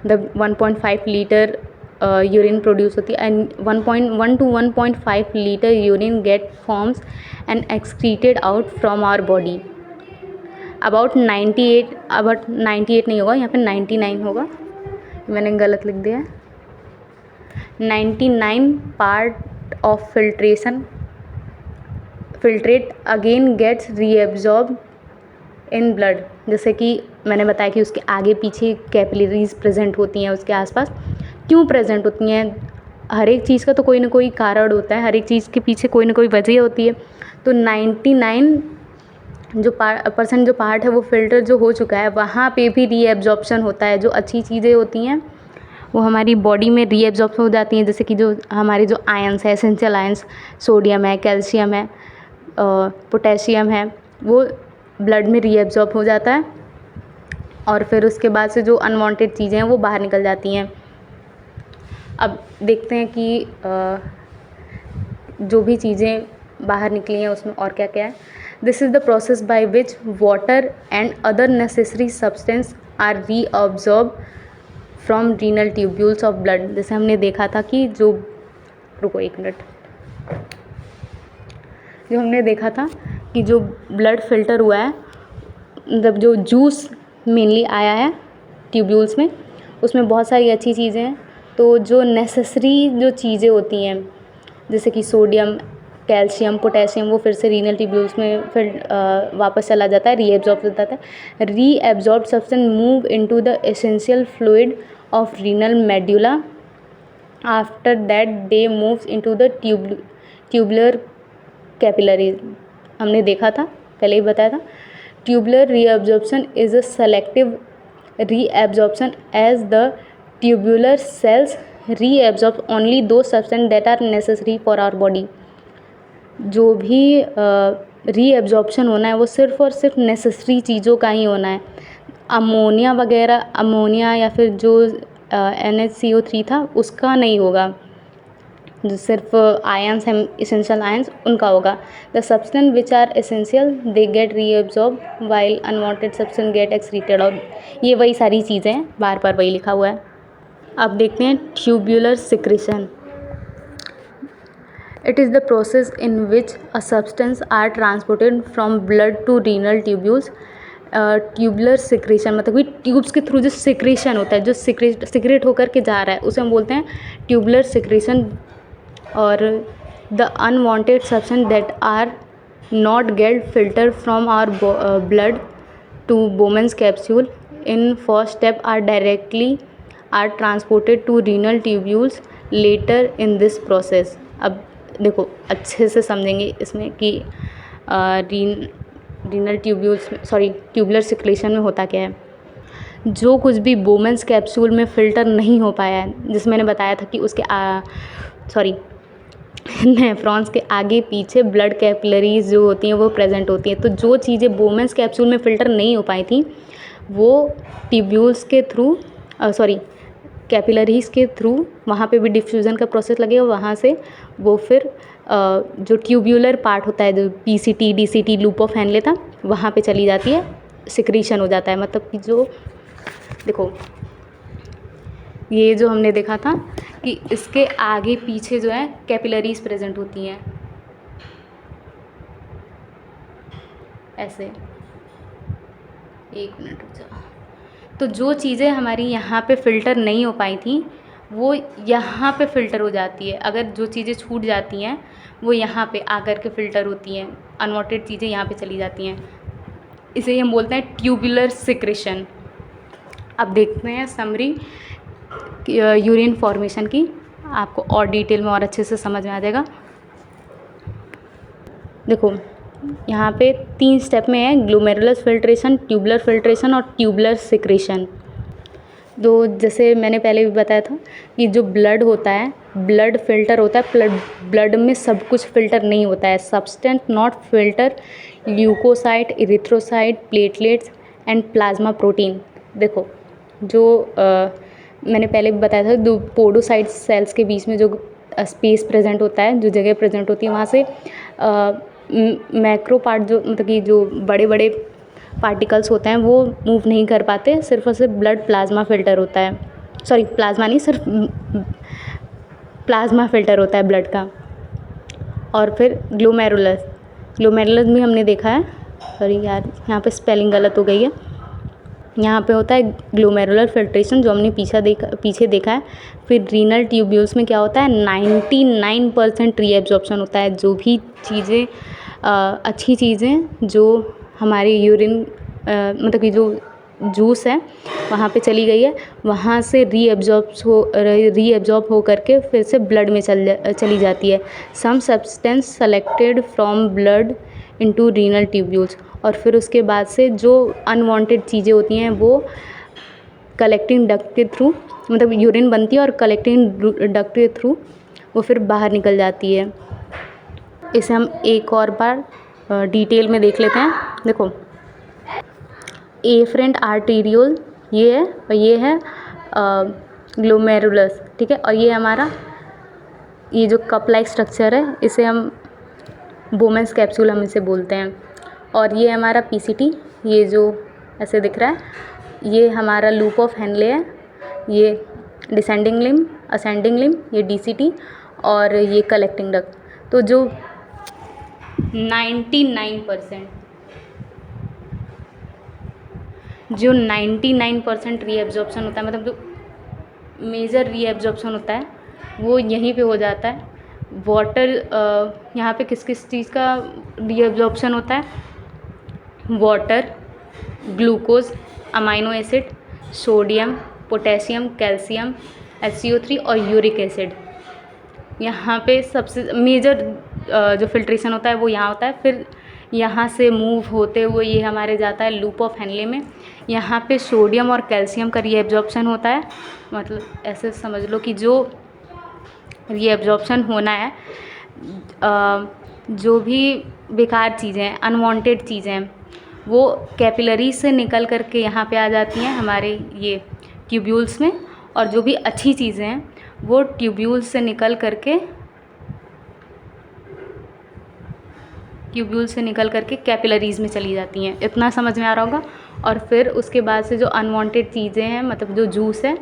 The 1.5 litre urine produce होती है, and 1 to 1.5 litre urine get forms and excreted out from our body. About 98 नहीं होगा, यहाँ पे 99 होगा, मैंने गलत लिख दिया। 99 part of filtrate again gets reabsorb in blood. जैसे कि मैंने बताया कि उसके आगे पीछे कैपिलरीज प्रेजेंट होती हैं, उसके आसपास क्यों प्रेजेंट होती हैं? हर एक चीज़ का तो कोई ना कोई कारण होता है, हर एक चीज़ के पीछे कोई ना कोई वजह होती है। तो 99 जो % जो पार्ट है वो फ़िल्टर जो हो चुका है, वहाँ पे भी रीएब्जॉर्प्शन होता है। जो अच्छी चीज़ें होती हैं वो हमारी बॉडी में रीएब्जॉर्ब हो जाती हैं, जैसे कि जो हमारे जो आयंस है, एसेंशियल आयंस, सोडियम है, कैल्शियम है, पोटेशियम है, वो ब्लड में रीएब्जॉर्ब हो जाता है और फिर उसके बाद से जो अनवांटेड चीज़ें हैं वो बाहर निकल जाती हैं। अब देखते हैं कि जो भी चीज़ें बाहर निकली हैं उसमें और क्या क्या है। This is the process by which water and other necessary substance are reabsorb from renal tubules of blood. जैसे हमने देखा था कि जो रुको एक मिनट, जो हमने देखा था कि जो ब्लड फ़िल्टर हुआ है, मतलब जो जूस मेनली आया है ट्यूब्यूल्स में, उसमें बहुत सारी अच्छी चीज़ें हैं। तो जो नेसेसरी जो चीज़ें होती हैं जैसे कि सोडियम, कैल्शियम, पोटेशियम, वो फिर से रीनल ट्यूब्यूल्स में फिर वापस चला जाता है, रीएब्जॉर्ब हो जाता है। Reabsorb substance move into the essential fluid of renal medulla. After that they moves into the tubular capillaries. हमने देखा था, पहले ही बताया था, tubular reabsorption is a selective reabsorption as the tubular cells reabsorb only those substance that are necessary for our body. जो भी reabsorption होना है वो सिर्फ़ और सिर्फ नेसेसरी चीज़ों का ही होना है। अमोनिया वगैरह, अमोनिया या फिर जो NHCO3 था उसका नहीं होगा। जो सिर्फ आयंस हैं, एसेंशियल आयंस, उनका होगा। The substance which are essential they get reabsorb while unwanted substance get excreted out. ये वही सारी चीज़ें हैं, बार बार वही लिखा हुआ है। अब देखते हैं tubular secretion. It is the process in which a substance are transported from blood to renal tubules. Tubular secretion मतलब कि ट्यूब्स के थ्रू जो सिक्रीशन होता है, जो सिक्रेट होकर के जा रहा है, उसे हम बोलते हैं ट्यूबुलर सिक्रीशन। और the unwanted substance that are not get filter from our blood to Bowman's capsule in first step are transported to renal tubules later in this process. अब देखो अच्छे से समझेंगे इसमें कि रीनल ट्यूब्यूल्स ट्यूबुलर सिक्रीशन में होता क्या है। जो कुछ भी बोमेंस कैप्सूल में फ़िल्टर नहीं हो पाया है, जिसमें मैंने बताया था कि उसके नेफ्रॉन्स के आगे पीछे ब्लड कैपिलरीज जो होती हैं वो प्रेजेंट होती हैं। तो जो चीज़ें बोमेंस कैप्सूल में फ़िल्टर नहीं हो पाई थी वो ट्यूब्यूल्स के थ्रू कैपिलरीज़ के थ्रू वहाँ पे भी डिफ्यूज़न का प्रोसेस लगेगा। वहाँ से वो फिर जो ट्यूब्यूलर पार्ट होता है, जो PCT, DCT, loop of Henley था, वहाँ पे चली जाती है, सिक्रीशन हो जाता है। मतलब कि जो देखो ये जो हमने देखा था कि इसके आगे पीछे जो है कैपिलरीज़ प्रेजेंट होती हैं ऐसे। एक मिनट रुक जाओ। तो जो चीज़ें हमारी यहाँ पे फ़िल्टर नहीं हो पाई थी वो यहाँ पे फ़िल्टर हो जाती है। अगर जो चीज़ें छूट जाती हैं वो यहाँ पे आकर के फ़िल्टर होती हैं, अनवांटेड चीज़ें यहाँ पे चली जाती हैं। इसे हम बोलते हैं ट्यूबुलर सिक्रीशन। अब देखते हैं समरी यूरिन फॉर्मेशन की, आपको और डिटेल में और अच्छे से समझ में आ जाएगा। देखो यहाँ पे 3 स्टेप में है, ग्लोमेरुलस फिल्ट्रेशन, ट्यूबुलर फिल्ट्रेशन और ट्यूबुलर सिक्रीशन। तो जैसे मैंने पहले भी बताया था कि जो ब्लड होता है, ब्लड फ़िल्टर होता है, ब्लड में सब कुछ फ़िल्टर नहीं होता है। Substance not filter leukocyte, erythrocyte, platelets and plasma protein. देखो जो मैंने पहले भी बताया था, जो पोडोसाइट सेल्स के बीच में जो स्पेस प्रेजेंट होता है, जो जगह प्रेजेंट होती है, वहाँ से मैक्रो पार्ट जो मतलब कि जो बड़े बड़े पार्टिकल्स होते हैं वो मूव नहीं कर पाते। सिर्फ और सिर्फ ब्लड प्लाज्मा फ़िल्टर होता है, प्लाज्मा नहीं, सिर्फ प्लाज्मा फ़िल्टर होता है ब्लड का। और फिर ग्लोमेरुलस भी हमने देखा है, यहाँ पे स्पेलिंग गलत हो गई है। यहाँ पे होता है ग्लोमेरुलर फिल्ट्रेशन, जो हमने पीछे देखा है। फिर रीनल ट्यूब्यूल्स में क्या होता है, 99% रीएब्जॉर्प्शन होता है। जो भी चीज़ें अच्छी चीज़ें जो हमारी यूरिन मतलब कि जो जूस है वहाँ पे चली गई है, वहाँ से रीएब्जॉर्ब हो करके फिर से ब्लड में चली जाती है। Some substance selected from blood into renal tubules, और फिर उसके बाद से जो अनवांटेड चीज़ें होती हैं वो कलेक्टिंग डक्ट के थ्रू, मतलब यूरिन बनती है और कलेक्टिंग डक्ट के थ्रू वो फिर बाहर निकल जाती है। इसे हम एक और बार डिटेल में देख लेते हैं। देखो, एफरेंट आर्टेरियोल ये है, और ये है ग्लोमेरुलस, ठीक है। और ये हमारा ये जो कप लाइक स्ट्रक्चर है इसे हम बोमेंस कैप्सूल हम इसे बोलते हैं। और ये हमारा पीसीटी, ये जो ऐसे दिख रहा है, ये हमारा लूप ऑफ हेनले है, ये डिसेंडिंग लिम्ब, असेंडिंग लिम्ब, ये डीसीटी, और ये कलेक्टिंग डक्ट। तो जो 99% रीएब्जॉर्प्शन होता है, मतलब जो मेजर रीएब्जॉर्प्शन होता है वो यहीं पे हो जाता है। वाटर, यहाँ पे किस किस चीज़ का रीएब्जॉर्प्शन होता है? Water, glucose, amino acid, sodium, potassium, calcium, HCO3 और यूरिक एसिड। यहाँ पे सबसे मेजर जो फिल्ट्रेशन होता है वो यहाँ होता है। फिर यहाँ से मूव होते हुए ये हमारे जाता है लूप ऑफ हेनले में। यहाँ पे सोडियम और कैल्शियम का रीएब्जॉर्प्शन होता है, मतलब ऐसे समझ लो कि जो रीएब्जॉर्प्शन होना है, जो भी बेकार चीज़ें हैं, अनवांटेड चीज़ें हैं, वो कैपिलरी से निकल करके यहाँ पे आ जाती हैं हमारे ये ट्यूब्यूल्स में, और जो भी अच्छी चीज़ें हैं वो ट्यूब्यूल्स से निकल करके कैपिलरीज़ में चली जाती हैं। इतना समझ में आ रहा होगा। और फिर उसके बाद से जो अनवांटेड चीज़ें हैं, मतलब जो जूस है,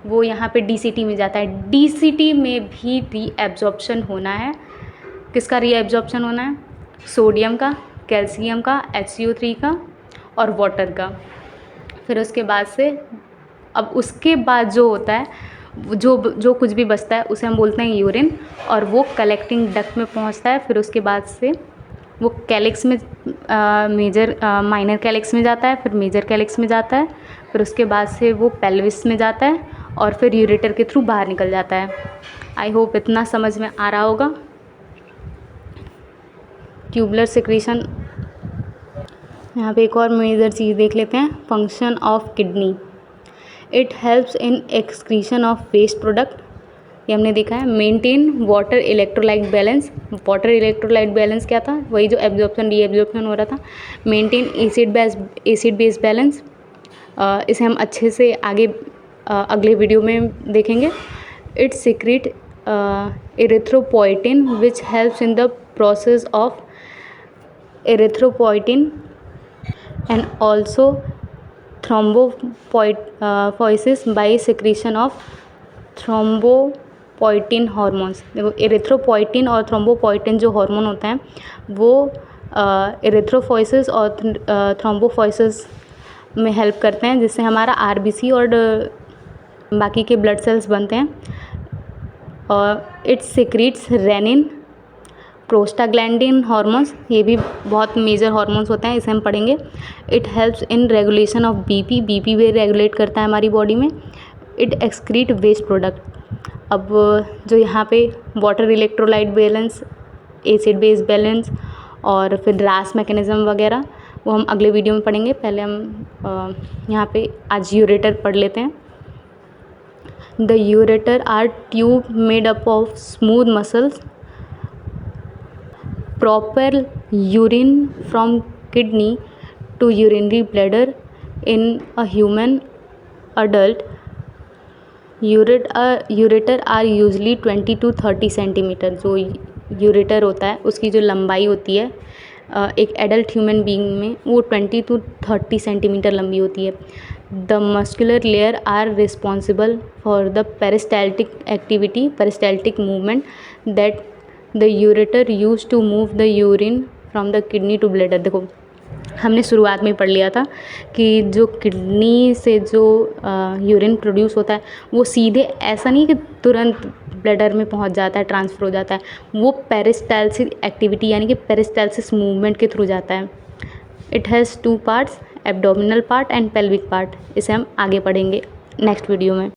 वो यहाँ पे डीसीटी में जाता है। डीसीटी में भी रीएब्जॉर्प्शन होना है। किसका रीएब्जॉर्प्शन होना है? सोडियम का, कैल्शियम का, HCO3 का और वाटर का। फिर उसके बाद से अब उसके बाद जो होता है, जो कुछ भी बचता है उसे हम बोलते हैं यूरिन, और वो कलेक्टिंग डक्ट में पहुंचता है। फिर उसके बाद से वो कैलिक्स में माइनर कैलिक्स में जाता है, फिर मेजर कैलिक्स में जाता है, फिर उसके बाद से वो पेल्विस में जाता है और फिर यूरेटर के थ्रू बाहर निकल जाता है। आई होप इतना समझ में आ रहा होगा। ट्यूबुलर सिक्रीशन, यहाँ पे एक और मेजर चीज़ देख लेते हैं, function of kidney. It helps in excretion of waste product, ये हमने देखा है। Maintain water electrolyte balance. Water electrolyte balance क्या था? वही जो एब्जॉर्प्शन रीएब्जॉर्प्शन हो रहा था। मेंटेन एसिड बेस बैलेंस, इसे हम अच्छे से आगे अगले वीडियो में देखेंगे। It secret erythropoietin which helps in the process of erythropoietin and also thrombopoiesis by secretion of thrombopoietin hormones. देखो, एरिथ्रोपोइटिन और थ्रोम्बोपोइटिन जो हार्मोन होते हैं वो एरिथ्रोफोइसिस और थ्रोम्बोफोइसिस में हेल्प करते हैं, जिससे हमारा RBC और बाकी के ब्लड सेल्स बनते हैं। और it secretes renin, prostaglandin hormones, ये भी बहुत मेजर हार्मोन्स होते हैं, इसे हम पढ़ेंगे। It helps in regulation of BP भी रेगुलेट करता है हमारी बॉडी में। It excrete waste product. अब जो यहाँ पे water electrolyte balance, acid base balance और फिर रास मैकेनिज्म वगैरह वो हम अगले वीडियो में पढ़ेंगे। पहले हम यहाँ पे आज यूरेटर पढ़ लेते हैं। The ureter are tube made up of smooth muscles propel urine from kidney to urinary bladder in a human adult. Ureter are usually 20 to 30 centimetre. जो यूरेटर होता है उसकी जो लंबाई होती है एक एडल्ट ह्यूमन बीइंग में वो 20 to 30 सेंटीमीटर लंबी होती है। The muscular layer are responsible for the peristaltic movement that the ureter use to move the urine from the kidney to bladder. देखो, हमने शुरुआत में पढ़ लिया था कि जो किडनी से जो यूरिन प्रोड्यूस होता है वो सीधे ऐसा नहीं कि तुरंत ब्लैडर में पहुंच जाता है, ट्रांसफ़र हो जाता है, वो पेरिस्टाल्सिस एक्टिविटी यानी कि पेरिस्टाल्सिस मूवमेंट के थ्रू जाता है। It has 2 parts, abdominal part and pelvic part, इसे हम आगे पढ़ेंगे नेक्स्ट वीडियो में।